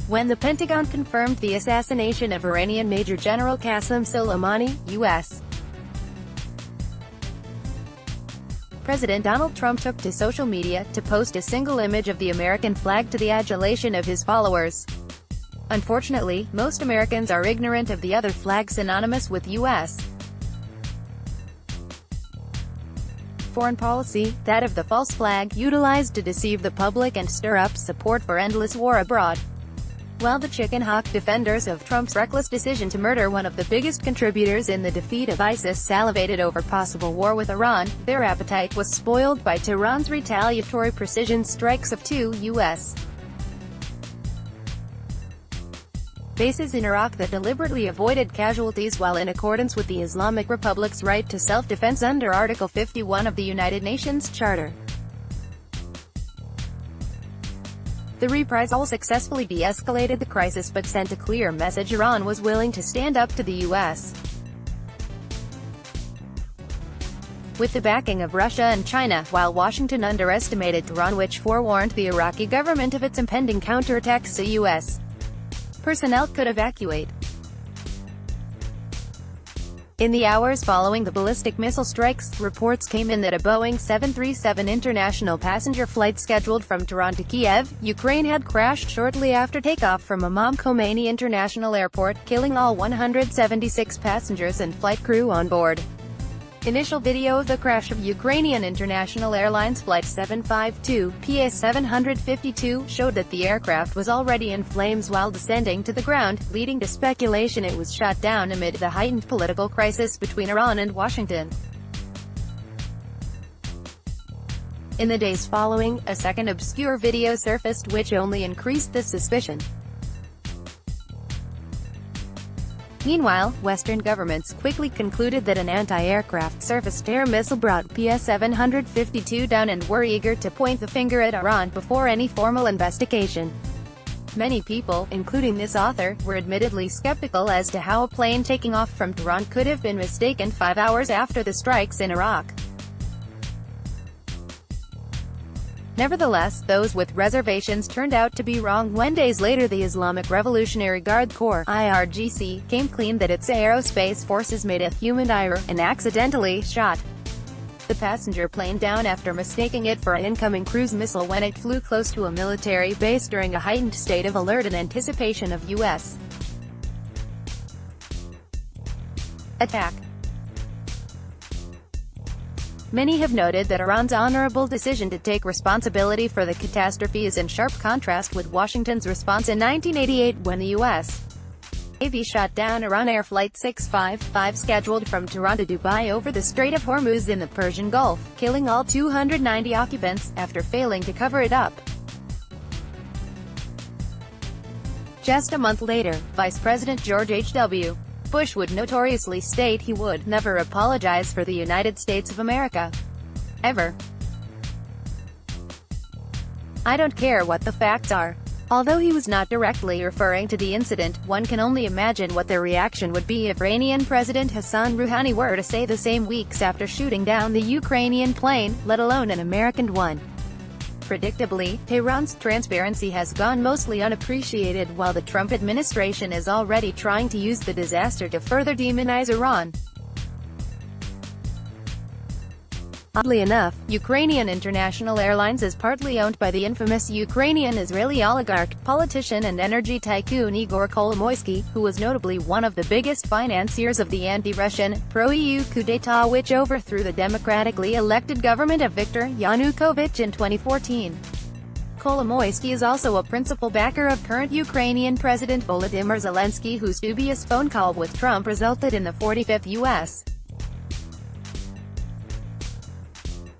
when the Pentagon confirmed the assassination of Iranian Major General Qasem Soleimani. U.S. President Donald Trump took to social media to post a single image of the American flag to the adulation of his followers. Unfortunately, most Americans are ignorant of the other flag synonymous with U.S. foreign policy, that of the false flag, utilized to deceive the public and stir up support for endless war abroad. While the chicken hawk defenders of Trump's reckless decision to murder one of the biggest contributors in the defeat of ISIS salivated over possible war with Iran, their appetite was spoiled by Tehran's retaliatory precision strikes of 2 U.S. bases in Iraq that deliberately avoided casualties while in accordance with the Islamic Republic's right to self-defense under Article 51 of the United Nations Charter. The reprisal successfully de-escalated the crisis but sent a clear message: Iran was willing to stand up to the U.S. with the backing of Russia and China, while Washington underestimated Tehran, which forewarned the Iraqi government of its impending counterattack so U.S. personnel could evacuate. In the hours following the ballistic missile strikes, reports came in that a Boeing 737 international passenger flight scheduled from Tehran to Kiev, Ukraine had crashed shortly after takeoff from Imam Khomeini International Airport, killing all 176 passengers and flight crew on board. Initial video of the crash of Ukrainian International Airlines Flight 752, PA-752, showed that the aircraft was already in flames while descending to the ground, leading to speculation it was shot down amid the heightened political crisis between Iran and Washington. In the days following, a second obscure video surfaced which only increased the suspicion. Meanwhile, Western governments quickly concluded that an anti-aircraft surface-to-air missile brought PS-752 down and were eager to point the finger at Iran before any formal investigation. Many people, including this author, were admittedly skeptical as to how a plane taking off from Tehran could have been mistaken 5 hours after the strikes in Iraq. Nevertheless, those with reservations turned out to be wrong when days later the Islamic Revolutionary Guard Corps (IRGC) came clean that its aerospace forces made a human error and accidentally shot the passenger plane down after mistaking it for an incoming cruise missile when it flew close to a military base during a heightened state of alert in anticipation of U.S. attack. Many have noted that Iran's honorable decision to take responsibility for the catastrophe is in sharp contrast with Washington's response in 1988 when the U.S. Navy shot down Iran Air Flight 655 scheduled from Tehran to Dubai over the Strait of Hormuz in the Persian Gulf, killing all 290 occupants, after failing to cover it up. Just a month later, Vice President George H.W. Bush would notoriously state he would never apologize for the United States of America. Ever. I don't care what the facts are. Although he was not directly referring to the incident, one can only imagine what their reaction would be if Iranian President Hassan Rouhani were to say the same weeks after shooting down the Ukrainian plane, let alone an American one. Predictably, Tehran's transparency has gone mostly unappreciated while the Trump administration is already trying to use the disaster to further demonize Iran. Oddly enough, Ukrainian International Airlines is partly owned by the infamous Ukrainian-Israeli oligarch, politician and energy tycoon Igor Kolomoisky, who was notably one of the biggest financiers of the anti-Russian, pro-EU coup d'état which overthrew the democratically elected government of Viktor Yanukovych in 2014. Kolomoisky is also a principal backer of current Ukrainian President Volodymyr Zelensky, whose dubious phone call with Trump resulted in the 45th U.S.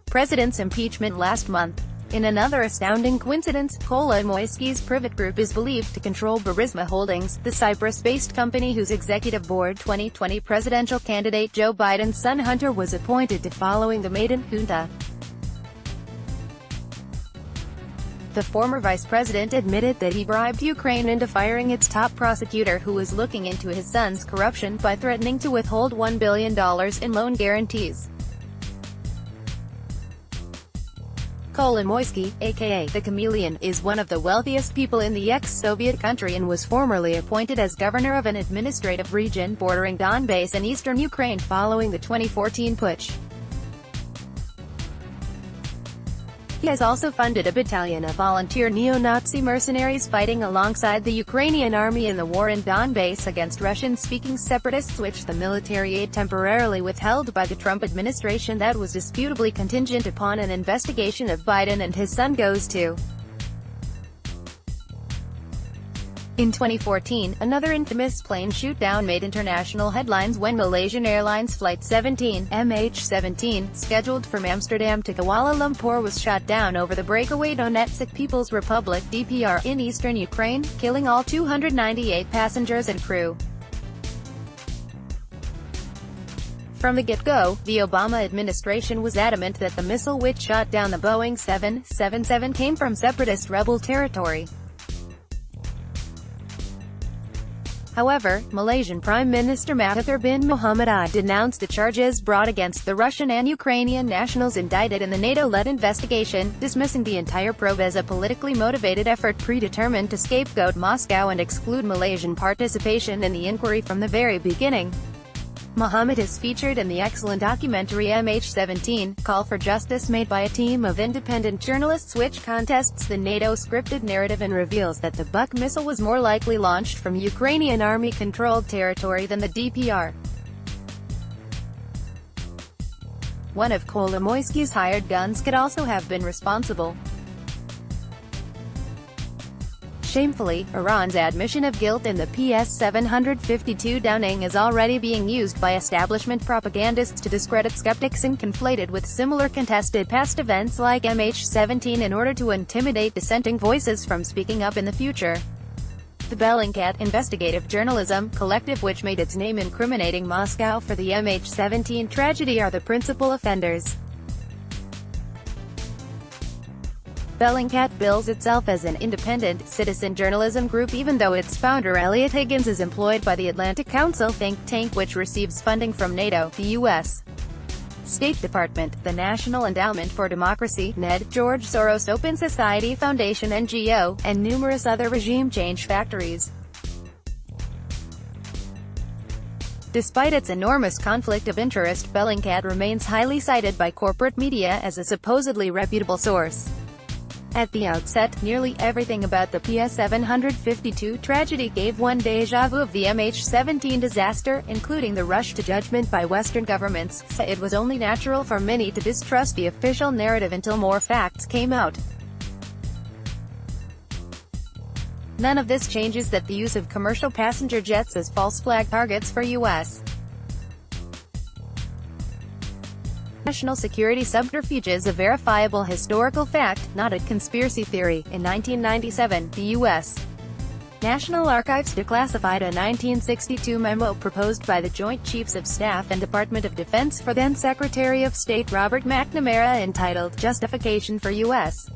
president's impeachment last month. In another astounding coincidence, Kolomoisky's Privet Group is believed to control Burisma Holdings, the Cyprus-based company whose executive board 2020 presidential candidate Joe Biden's son Hunter was appointed to following the maiden junta. The former vice president admitted that he bribed Ukraine into firing its top prosecutor who was looking into his son's corruption by threatening to withhold $1 billion in loan guarantees. Kolomoisky, aka the Chameleon, is one of the wealthiest people in the ex-Soviet country and was formerly appointed as governor of an administrative region bordering Donbass in eastern Ukraine following the 2014 putsch. He has also funded a battalion of volunteer neo-Nazi mercenaries fighting alongside the Ukrainian army in the war in Donbass against Russian-speaking separatists, which the military aid temporarily withheld by the Trump administration that was disputably contingent upon an investigation of Biden and his son goes to. In 2014, another infamous plane shoot-down made international headlines when Malaysian Airlines Flight 17, MH-17, scheduled from Amsterdam to Kuala Lumpur was shot down over the breakaway Donetsk People's Republic (DPR) in eastern Ukraine, killing all 298 passengers and crew. From the get-go, the Obama administration was adamant that the missile which shot down the Boeing 777 came from separatist rebel territory. However, Malaysian Prime Minister Mahathir bin Mohamad denounced the charges brought against the Russian and Ukrainian nationals indicted in the NATO-led investigation, dismissing the entire probe as a politically motivated effort predetermined to scapegoat Moscow and exclude Malaysian participation in the inquiry from the very beginning. Mohamad is featured in the excellent documentary MH-17, Call for Justice, made by a team of independent journalists, which contests the NATO scripted narrative and reveals that the Buk missile was more likely launched from Ukrainian army-controlled territory than the DPR. One of Kolomoisky's hired guns could also have been responsible. Shamefully, Iran's admission of guilt in the PS-752 downing is already being used by establishment propagandists to discredit skeptics and conflated with similar contested past events like MH17 in order to intimidate dissenting voices from speaking up in the future. The Bellingcat investigative journalism collective, which made its name incriminating Moscow for the MH17 tragedy, are the principal offenders. Bellingcat bills itself as an independent, citizen journalism group even though its founder Elliot Higgins is employed by the Atlantic Council think tank, which receives funding from NATO, the U.S. State Department, the National Endowment for Democracy, NED, George Soros Open Society Foundation NGO, and numerous other regime change factories. Despite its enormous conflict of interest, Bellingcat remains highly cited by corporate media as a supposedly reputable source. At the outset, nearly everything about the PS-752 tragedy gave one déjà vu of the MH17 disaster, including the rush to judgment by Western governments, so it was only natural for many to distrust the official narrative until more facts came out. None of this changes that the use of commercial passenger jets as false flag targets for U.S. national security subterfuge is a verifiable historical fact, not a conspiracy theory. In 1997, the U.S. National Archives declassified a 1962 memo proposed by the Joint Chiefs of Staff and Department of Defense for then Secretary of State Robert McNamara entitled Justification for U.S.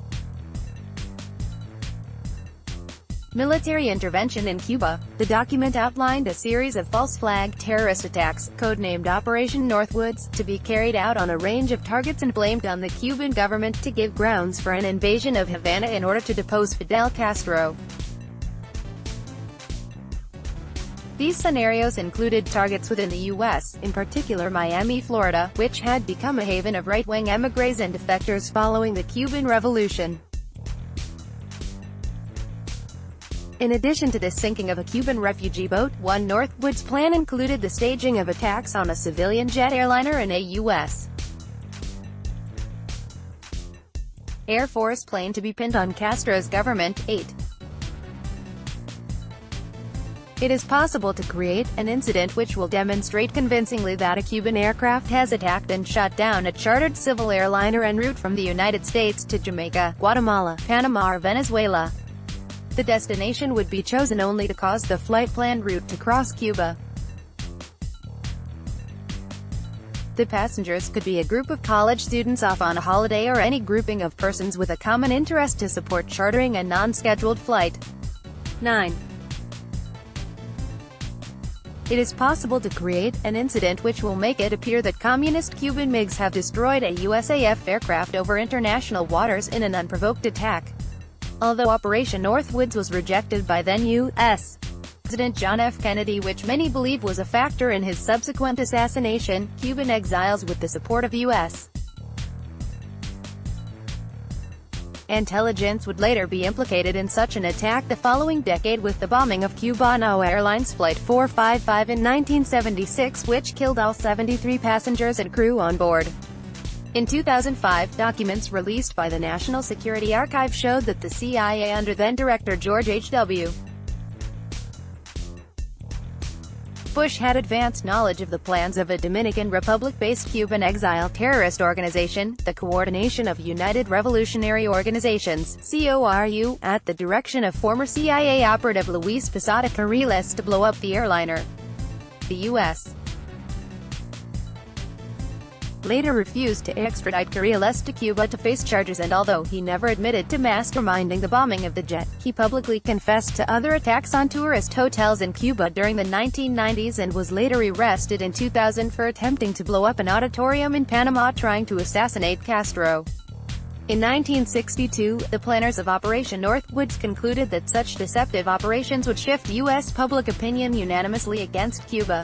Military intervention in Cuba. The document outlined a series of false flag terrorist attacks, codenamed Operation Northwoods, to be carried out on a range of targets and blamed on the Cuban government to give grounds for an invasion of Havana in order to depose Fidel Castro. These scenarios included targets within the U.S., in particular Miami, Florida, which had become a haven of right-wing émigrés and defectors following the Cuban Revolution. In addition to the sinking of a Cuban refugee boat, one Northwoods plan included the staging of attacks on a civilian jet airliner and a U.S. Air Force plane to be pinned on Castro's government. 8. It is possible to create an incident which will demonstrate convincingly that a Cuban aircraft has attacked and shot down a chartered civil airliner en route from the United States to Jamaica, Guatemala, Panama or Venezuela. The destination would be chosen only to cause the flight planned route to cross Cuba. The passengers could be a group of college students off on a holiday or any grouping of persons with a common interest to support chartering a non-scheduled flight. 9. It is possible to create an incident which will make it appear that communist Cuban MiGs have destroyed a USAF aircraft over international waters in an unprovoked attack. Although Operation Northwoods was rejected by then U.S. President John F. Kennedy, which many believe was a factor in his subsequent assassination, Cuban exiles with the support of U.S. intelligence would later be implicated in such an attack the following decade with the bombing of Cubano Airlines Flight 455 in 1976, which killed all 73 passengers and crew on board. In 2005, documents released by the National Security Archive showed that the CIA under then-Director George H.W. Bush had advanced knowledge of the plans of a Dominican Republic-based Cuban exile terrorist organization, the Coordination of United Revolutionary Organizations, CORU, at the direction of former CIA operative Luis Posada Carriles to blow up the airliner. The U.S. later refused to extradite Carriles to Cuba to face charges, and although he never admitted to masterminding the bombing of the jet, he publicly confessed to other attacks on tourist hotels in Cuba during the 1990s and was later arrested in 2000 for attempting to blow up an auditorium in Panama trying to assassinate Castro. In 1962, the planners of Operation Northwoods concluded that such deceptive operations would shift U.S. public opinion unanimously against Cuba.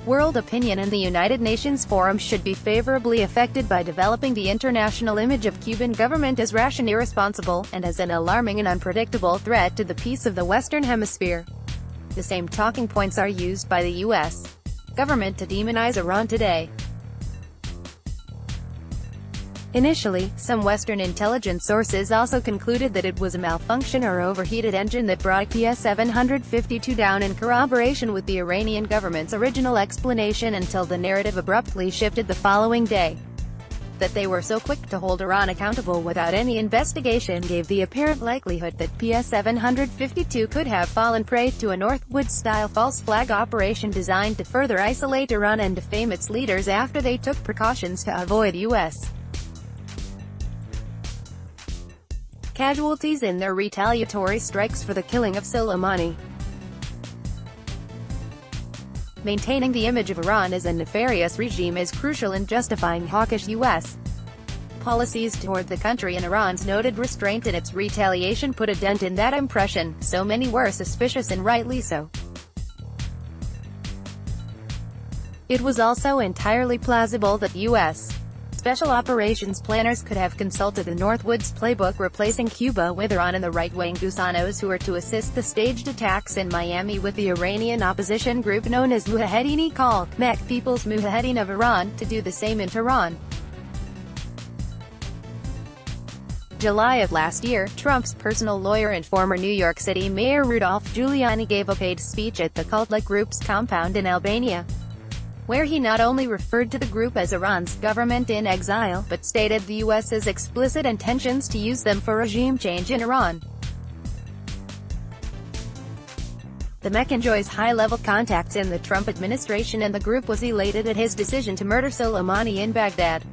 World opinion and the United Nations Forum should be favorably affected by developing the international image of Cuban government as rash and irresponsible, and as an alarming and unpredictable threat to the peace of the Western Hemisphere. The same talking points are used by the U.S. government to demonize Iran today. Initially, some Western intelligence sources also concluded that it was a malfunction or overheated engine that brought PS-752 down, in corroboration with the Iranian government's original explanation, until the narrative abruptly shifted the following day. That they were so quick to hold Iran accountable without any investigation gave the apparent likelihood that PS-752 could have fallen prey to a Northwoods-style false flag operation designed to further isolate Iran and defame its leaders after they took precautions to avoid U.S. casualties in their retaliatory strikes for the killing of Soleimani. Maintaining the image of Iran as a nefarious regime is crucial in justifying hawkish U.S. policies toward the country, and Iran's noted restraint in its retaliation put a dent in that impression. So many were suspicious, and rightly so. It was also entirely plausible that U.S. Special Operations planners could have consulted the Northwoods playbook, replacing Cuba with Iran and the right-wing Gusanos who were to assist the staged attacks in Miami with the Iranian opposition group known as Mujahedin Khalq People's Mujahedin of Iran, to do the same in Tehran. July of last year, Trump's personal lawyer and former New York City Mayor Rudolph Giuliani gave a paid speech at the cult-like group's compound in Albania, where he not only referred to the group as Iran's government in exile, but stated the U.S.'s explicit intentions to use them for regime change in Iran. The MEC enjoys high-level contacts in the Trump administration, and the group was elated at his decision to murder Soleimani in Baghdad.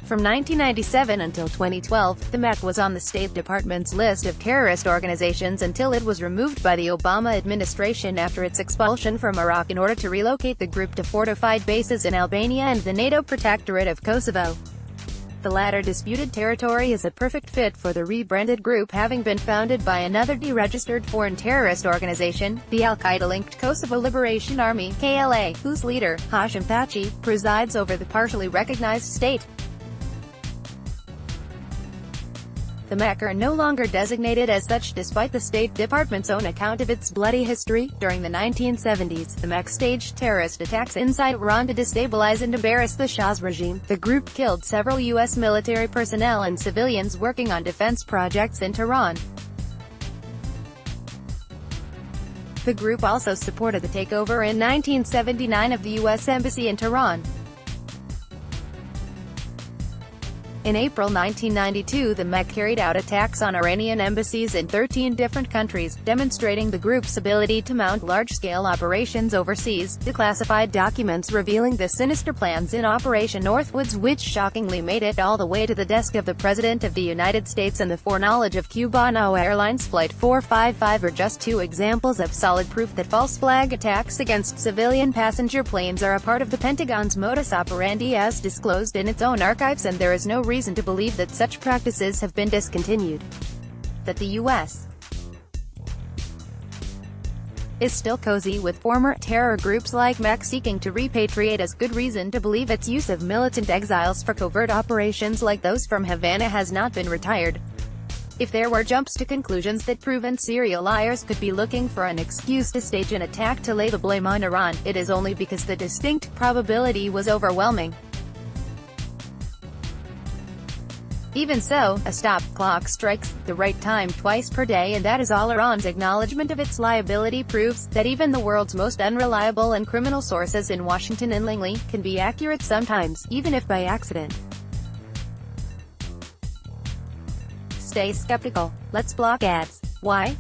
From 1997 until 2012, the MEC was on the State Department's list of terrorist organizations until it was removed by the Obama administration after its expulsion from Iraq in order to relocate the group to fortified bases in Albania and the NATO Protectorate of Kosovo. The latter disputed territory is a perfect fit for the rebranded group, having been founded by another deregistered foreign terrorist organization, the Al-Qaeda-linked Kosovo Liberation Army (KLA), whose leader, Hashim Thaçi, presides over the partially recognized state. The MEC are no longer designated as such despite the State Department's own account of its bloody history. During the 1970s, the MEC staged terrorist attacks inside Iran to destabilize and embarrass the Shah's regime. The group killed several U.S. military personnel and civilians working on defense projects in Tehran. The group also supported the takeover in 1979 of the U.S. Embassy in Tehran. In April 1992, the MH carried out attacks on Iranian embassies in 13 different countries, demonstrating the group's ability to mount large-scale operations overseas. Declassified documents revealing the sinister plans in Operation Northwoods, which shockingly made it all the way to the desk of the President of the United States and the foreknowledge of Cubano Airlines Flight 455, are just two examples of solid proof that false flag attacks against civilian passenger planes are a part of the Pentagon's modus operandi as disclosed in its own archives, and there is no reason to believe that such practices have been discontinued. That the U.S. is still cozy with former terror groups like MH seeking to repatriate is good reason to believe its use of militant exiles for covert operations like those from Havana has not been retired. If there were jumps to conclusions that proven serial liars could be looking for an excuse to stage an attack to lay the blame on Iran, it is only because the distinct probability was overwhelming. Even so, a stop clock strikes the right time twice per day, and that is all. Iran's acknowledgement of its liability proves that even the world's most unreliable and criminal sources in Washington and Langley can be accurate sometimes, even if by accident. Stay skeptical. Let's block ads. Why?